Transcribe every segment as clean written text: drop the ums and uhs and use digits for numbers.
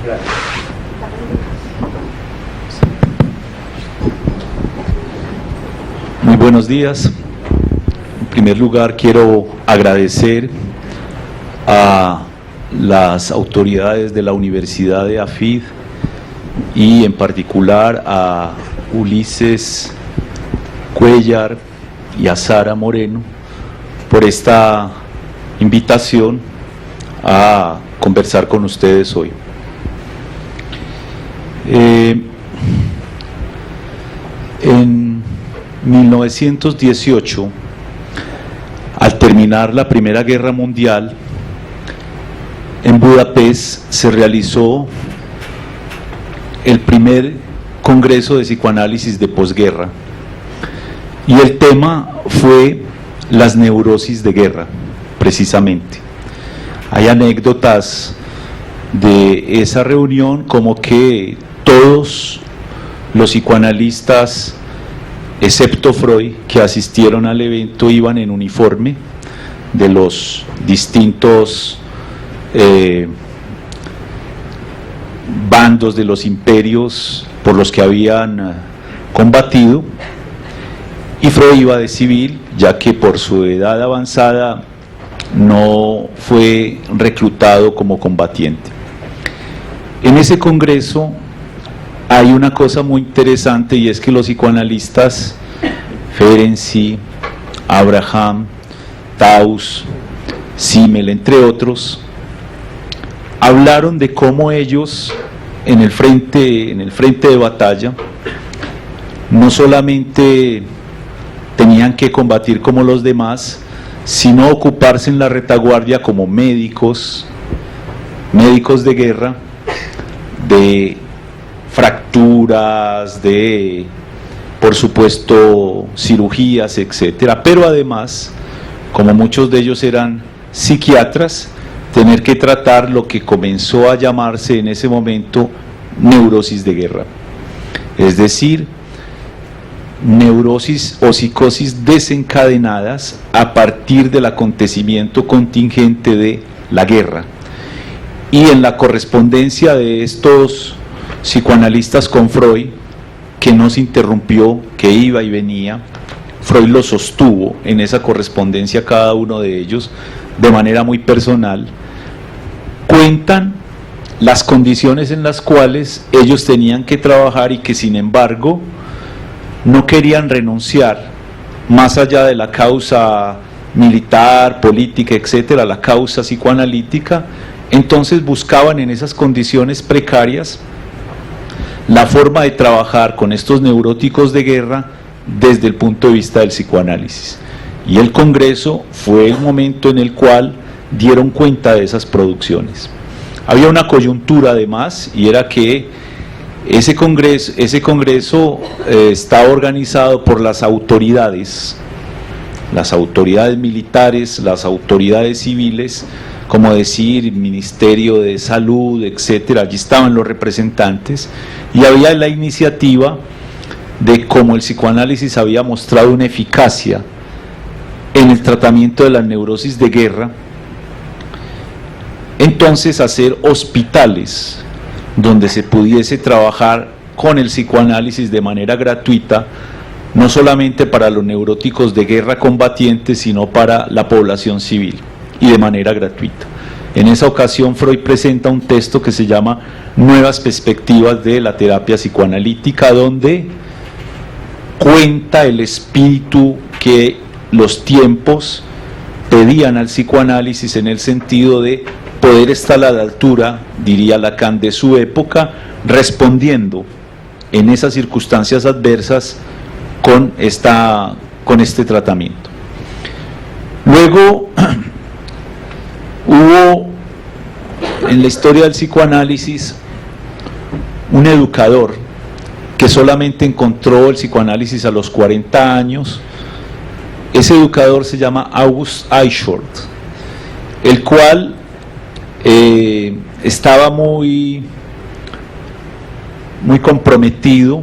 Gracias. Muy buenos días. En primer lugar, quiero agradecer a las autoridades de la Universidad de AFID y en particular a Ulises Cuellar y a Sara Moreno por esta invitación a conversar con ustedes hoy. En 1918, al terminar la Primera Guerra Mundial, en Budapest se realizó el primer Congreso de Psicoanálisis de posguerra y el tema fue las neurosis de guerra, precisamente. Hay anécdotas de esa reunión como que todos los psicoanalistas, excepto Freud, que asistieron al evento, iban en uniforme de los distintos bandos de los imperios por los que habían combatido, y Freud iba de civil, ya que por su edad avanzada no fue reclutado como combatiente. En ese congreso hay una cosa muy interesante, y es que los psicoanalistas Ferenczi, Abraham, Taus, Simmel, entre otros, hablaron de cómo ellos en el frente de batalla no solamente tenían que combatir como los demás, sino ocuparse en la retaguardia como médicos de guerra, de fracturas, de, por supuesto, cirugías, etcétera, pero además, como muchos de ellos eran psiquiatras, tener que tratar lo que comenzó a llamarse en ese momento neurosis de guerra, es decir, neurosis o psicosis desencadenadas a partir del acontecimiento contingente de la guerra. Y en la correspondencia de estos psicoanalistas con Freud, que no se interrumpió, que iba y venía, Freud lo sostuvo en esa correspondencia cada uno de ellos de manera muy personal, cuentan las condiciones en las cuales ellos tenían que trabajar y que sin embargo no querían renunciar, más allá de la causa militar, política, etcétera, la causa psicoanalítica. Entonces buscaban en esas condiciones precarias la forma de trabajar con estos neuróticos de guerra desde el punto de vista del psicoanálisis. Y el Congreso fue el momento en el cual dieron cuenta de esas producciones. Había una coyuntura además, y era que ese congreso está organizado por las autoridades militares, las autoridades civiles, como decir, Ministerio de Salud, etcétera. Allí estaban los representantes y había la iniciativa de cómo el psicoanálisis había mostrado una eficacia en el tratamiento de la neurosis de guerra, entonces hacer hospitales donde se pudiese trabajar con el psicoanálisis de manera gratuita, no solamente para los neuróticos de guerra combatientes, sino para la población civil, y de manera gratuita. En esa ocasión Freud presenta un texto que se llama Nuevas perspectivas de la terapia psicoanalítica, donde cuenta el espíritu que los tiempos pedían al psicoanálisis en el sentido de poder estar a la altura, diría Lacan, de su época, respondiendo en esas circunstancias adversas con este tratamiento. Luego hubo en la historia del psicoanálisis un educador que solamente encontró el psicoanálisis a los 40 años. Ese educador se llama August Eichhorn, el cual estaba muy comprometido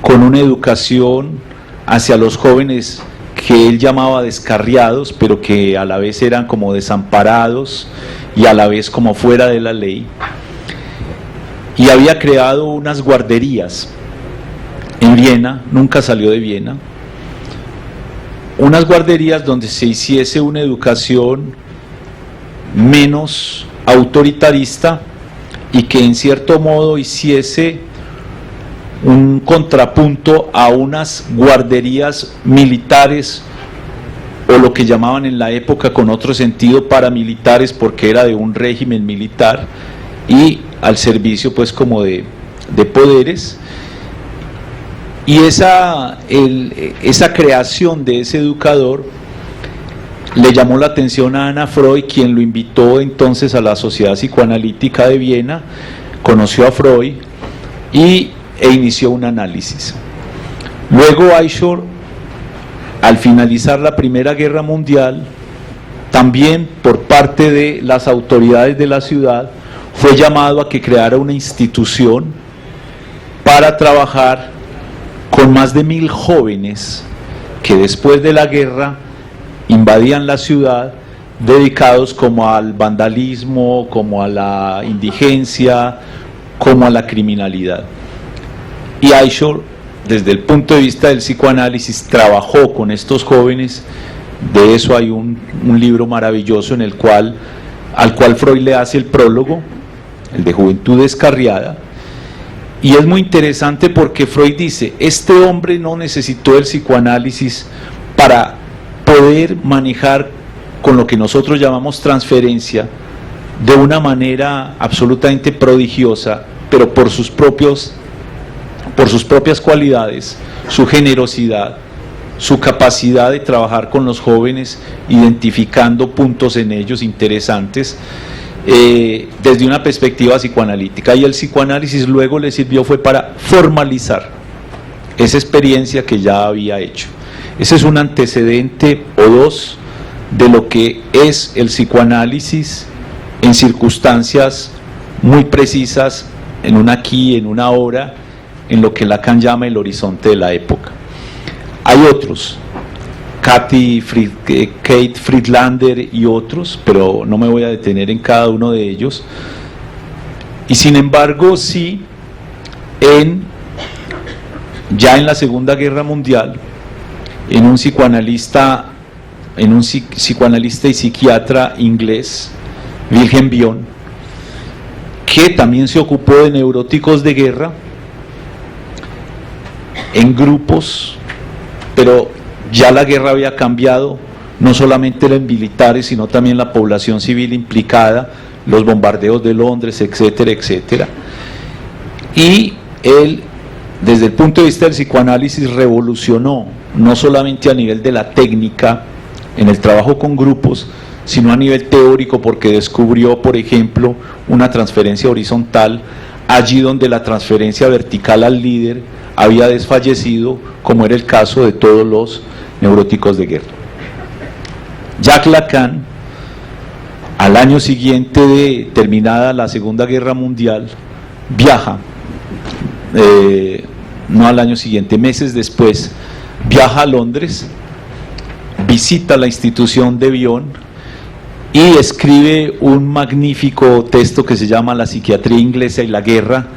con una educación hacia los jóvenes que él llamaba descarriados, pero que a la vez eran como desamparados y a la vez como fuera de la ley. y había creado unas guarderías en Viena, nunca salió de Viena, unas guarderías donde se hiciese una educación menos autoritarista y que en cierto modo hiciese un contrapunto a unas guarderías militares, o lo que llamaban en la época con otro sentido paramilitares, porque era de un régimen militar y al servicio pues como de poderes. Y esa creación de ese educador le llamó la atención a Anna Freud, quien lo invitó entonces a la Sociedad Psicoanalítica de Viena, conoció a Freud e inició un análisis. Luego Eichhorn, al finalizar la Primera Guerra Mundial, también por parte de las autoridades de la ciudad, fue llamado a que creara una institución para trabajar con más de 1000 jóvenes que después de la guerra invadían la ciudad, dedicados como al vandalismo, como a la indigencia, como a la criminalidad. Y Eichhorn, desde el punto de vista del psicoanálisis, trabajó con estos jóvenes. De eso hay un libro maravilloso al cual Freud le hace el prólogo, el de Juventud Descarriada. Y es muy interesante porque Freud dice, este hombre no necesitó el psicoanálisis para poder manejar con lo que nosotros llamamos transferencia de una manera absolutamente prodigiosa, pero por sus propias cualidades, su generosidad, su capacidad de trabajar con los jóvenes, identificando puntos en ellos interesantes, desde una perspectiva psicoanalítica. Y el psicoanálisis luego le sirvió fue para formalizar esa experiencia que ya había hecho. Ese es un antecedente o dos de lo que es el psicoanálisis en circunstancias muy precisas, en un aquí, en una ahora, en lo que Lacan llama el horizonte de la época. Hay otros, Kate Friedlander y otros, pero no me voy a detener en cada uno de ellos. Y sin embargo, sí, ya en la Segunda Guerra Mundial, en un psicoanalista y psiquiatra inglés, Wilhelm Bion, que también se ocupó de neuróticos de guerra en grupos, pero ya la guerra había cambiado, no solamente los militares, sino también la población civil implicada, los bombardeos de Londres, etcétera, etcétera. Y él, desde el punto de vista del psicoanálisis, revolucionó, no solamente a nivel de la técnica, en el trabajo con grupos, sino a nivel teórico, porque descubrió, por ejemplo, una transferencia horizontal, allí donde la transferencia vertical al líder había desfallecido, como era el caso de todos los neuróticos de guerra. Jacques Lacan, al año siguiente de terminada la Segunda Guerra Mundial, viaja, no al año siguiente, meses después, viaja a Londres, visita la institución de Bion y escribe un magnífico texto que se llama La psiquiatría inglesa y la guerra,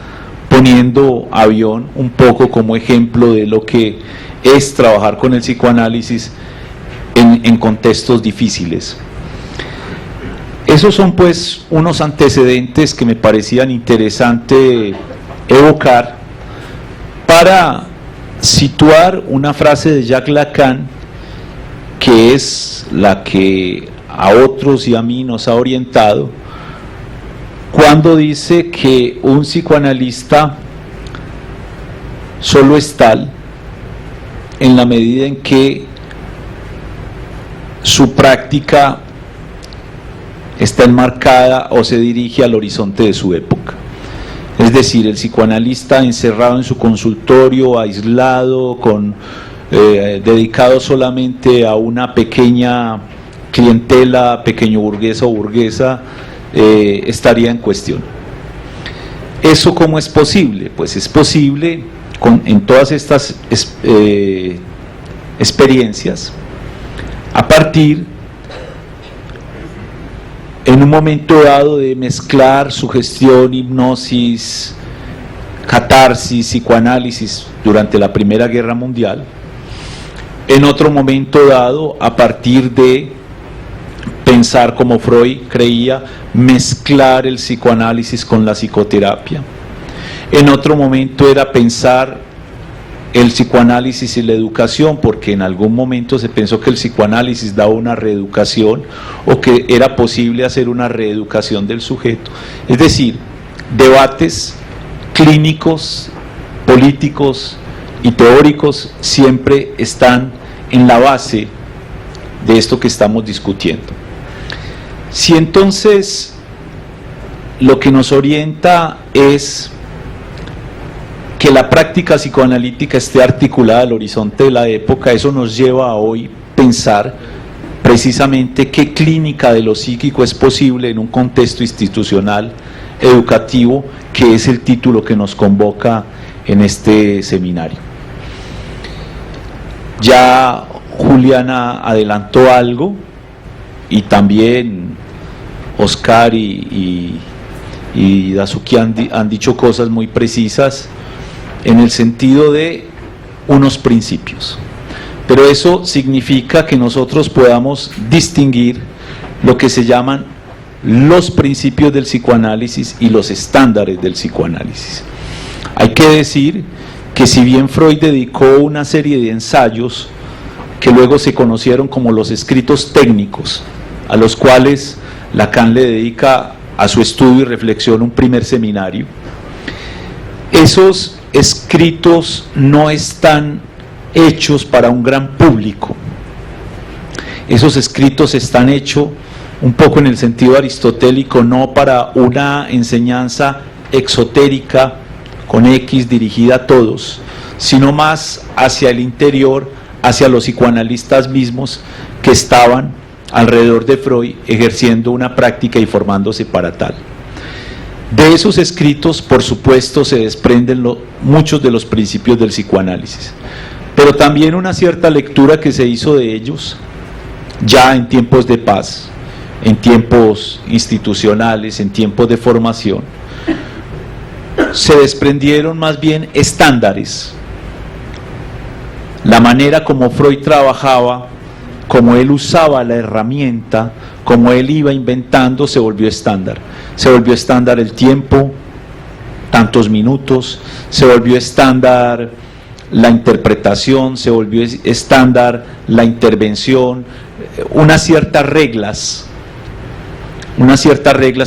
poniendo a Bion un poco como ejemplo de lo que es trabajar con el psicoanálisis en contextos difíciles. Esos son pues unos antecedentes que me parecían interesante evocar para situar una frase de Jacques Lacan, que es la que a otros y a mí nos ha orientado, cuando dice que un psicoanalista solo es tal en la medida en que su práctica está enmarcada o se dirige al horizonte de su época. Es decir, el psicoanalista encerrado en su consultorio, aislado, dedicado solamente a una pequeña clientela, pequeño burguesa o burguesa, estaría en cuestión. ¿Eso cómo es posible? Pues es posible en todas estas experiencias, a partir, en un momento dado, de mezclar sugestión, hipnosis, catarsis, psicoanálisis durante la Primera Guerra Mundial. En otro momento dado, a partir de pensar como Freud creía, mezclar el psicoanálisis con la psicoterapia. En otro momento era pensar el psicoanálisis y la educación, porque en algún momento se pensó que el psicoanálisis daba una reeducación o que era posible hacer una reeducación del sujeto. Es decir, debates clínicos, políticos y teóricos siempre están en la base de esto que estamos discutiendo. Si entonces lo que nos orienta es que la práctica psicoanalítica esté articulada al horizonte de la época, eso nos lleva a hoy pensar precisamente qué clínica de lo psíquico es posible en un contexto institucional educativo, que es el título que nos convoca en este seminario. Ya Juliana adelantó algo, y también Oscar y Daisuke han dicho cosas muy precisas en el sentido de unos principios. Pero eso significa que nosotros podamos distinguir lo que se llaman los principios del psicoanálisis y los estándares del psicoanálisis. Hay que decir que si bien Freud dedicó una serie de ensayos que luego se conocieron como los escritos técnicos, a los cuales Lacan le dedica a su estudio y reflexión un primer seminario, esos escritos no están hechos para un gran público. Esos escritos están hechos un poco en el sentido aristotélico, no para una enseñanza exotérica con X dirigida a todos, sino más hacia el interior, hacia los psicoanalistas mismos que estaban alrededor de Freud ejerciendo una práctica y formándose para tal. De esos escritos, por supuesto, se desprenden muchos de los principios del psicoanálisis, pero también una cierta lectura que se hizo de ellos ya en tiempos de paz, en tiempos institucionales, en tiempos de formación. Se desprendieron más bien estándares. La manera como Freud trabajaba, como él usaba la herramienta, como él iba inventando, se volvió estándar. Se volvió estándar el tiempo, tantos minutos, se volvió estándar la interpretación, se volvió estándar la intervención, unas ciertas reglas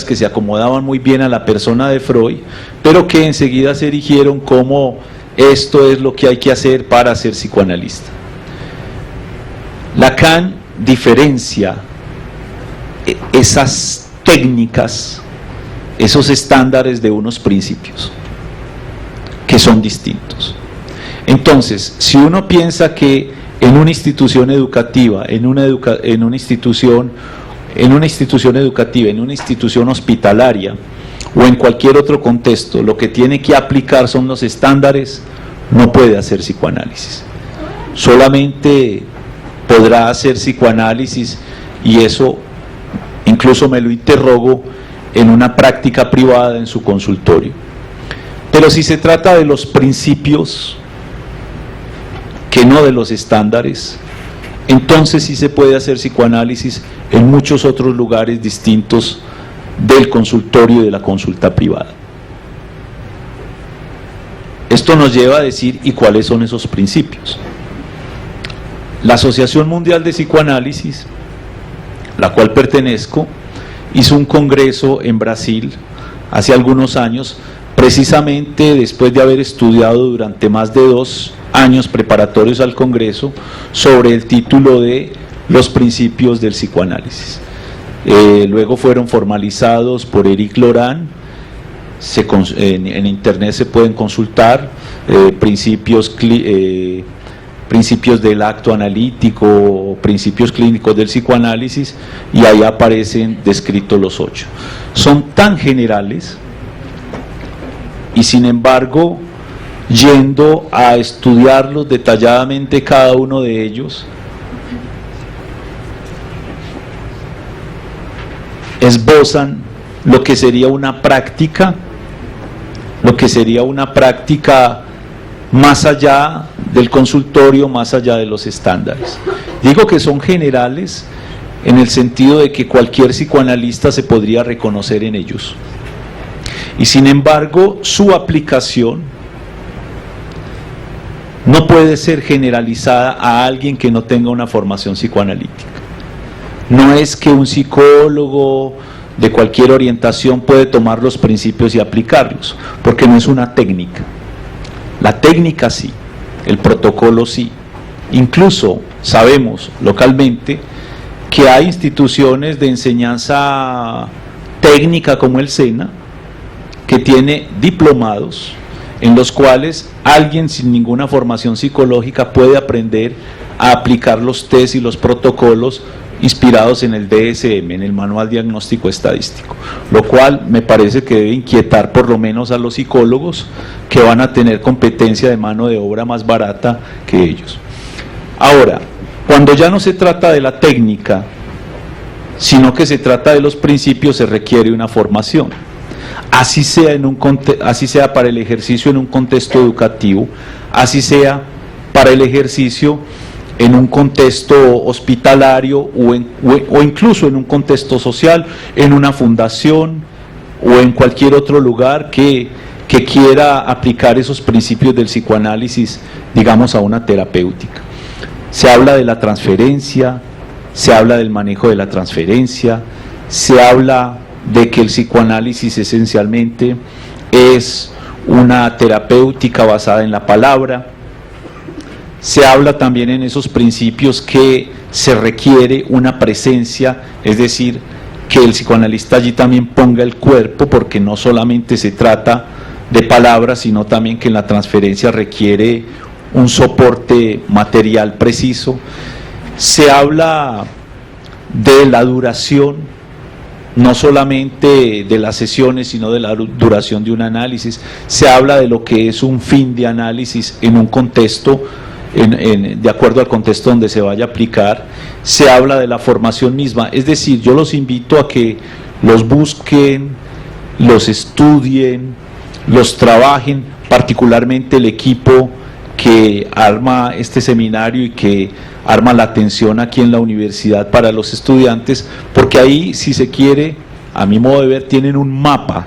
que se acomodaban muy bien a la persona de Freud, pero que enseguida se erigieron como esto es lo que hay que hacer para ser psicoanalista. Lacan diferencia esas técnicas, esos estándares de unos principios que son distintos. Entonces, si uno piensa que en una institución educativa, en una institución educativa, en una institución hospitalaria o en cualquier otro contexto, lo que tiene que aplicar son los estándares, no puede hacer psicoanálisis. Solamente podrá hacer psicoanálisis, y eso incluso me lo interrogo, en una práctica privada en su consultorio. Pero si se trata de los principios, que no de los estándares, entonces sí se puede hacer psicoanálisis en muchos otros lugares distintos del consultorio y de la consulta privada. Esto nos lleva a decir, ¿y cuáles son esos principios? La Asociación Mundial de Psicoanálisis, la cual pertenezco, hizo un congreso en Brasil hace algunos años, precisamente después de haber estudiado durante más de 2 años preparatorios al congreso sobre el título de los principios del psicoanálisis. Luego fueron formalizados por Éric Laurent, en internet se pueden consultar principios del acto analítico, principios clínicos del psicoanálisis, y ahí aparecen descritos los 8. Son tan generales, y sin embargo, yendo a estudiarlos detalladamente cada uno de ellos, esbozan lo que sería una práctica lo que sería una práctica más allá del consultorio, más allá de los estándares. Digo que son generales en el sentido de que cualquier psicoanalista se podría reconocer en ellos. Y sin embargo, su aplicación no puede ser generalizada a alguien que no tenga una formación psicoanalítica. No es que un psicólogo de cualquier orientación puede tomar los principios y aplicarlos, porque no es una técnica. La técnica sí, el protocolo sí. Incluso sabemos localmente que hay instituciones de enseñanza técnica como el SENA, que tiene diplomados en los cuales alguien sin ninguna formación psicológica puede aprender a aplicar los test y los protocolos inspirados en el DSM, en el Manual Diagnóstico Estadístico, lo cual me parece que debe inquietar por lo menos a los psicólogos, que van a tener competencia de mano de obra más barata que ellos. Ahora, cuando ya no se trata de la técnica, sino que se trata de los principios, se requiere una formación. Así sea para el ejercicio en un contexto educativo, así sea para el ejercicio en un contexto hospitalario o incluso en un contexto social, en una fundación o en cualquier otro lugar que quiera aplicar esos principios del psicoanálisis, digamos, a una terapéutica. Se habla de la transferencia, se habla del manejo de la transferencia, se habla de que el psicoanálisis esencialmente es una terapéutica basada en la palabra. Se habla también en esos principios que se requiere una presencia, es decir, que el psicoanalista allí también ponga el cuerpo, porque no solamente se trata de palabras, sino también que en la transferencia requiere un soporte material preciso. Se habla de la duración, no solamente de las sesiones, sino de la duración de un análisis. Se habla de lo que es un fin de análisis en un contexto, de acuerdo al contexto donde se vaya a aplicar. Se habla de la formación misma, es decir, yo los invito a que los busquen, los estudien, los trabajen, particularmente el equipo que arma este seminario y que arma la atención aquí en la universidad para los estudiantes, porque ahí, si se quiere, a mi modo de ver, tienen un mapa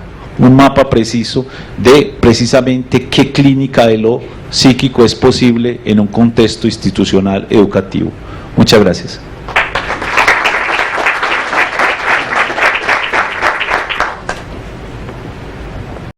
preciso de precisamente qué clínica de lo psíquico es posible en un contexto institucional educativo. Muchas gracias.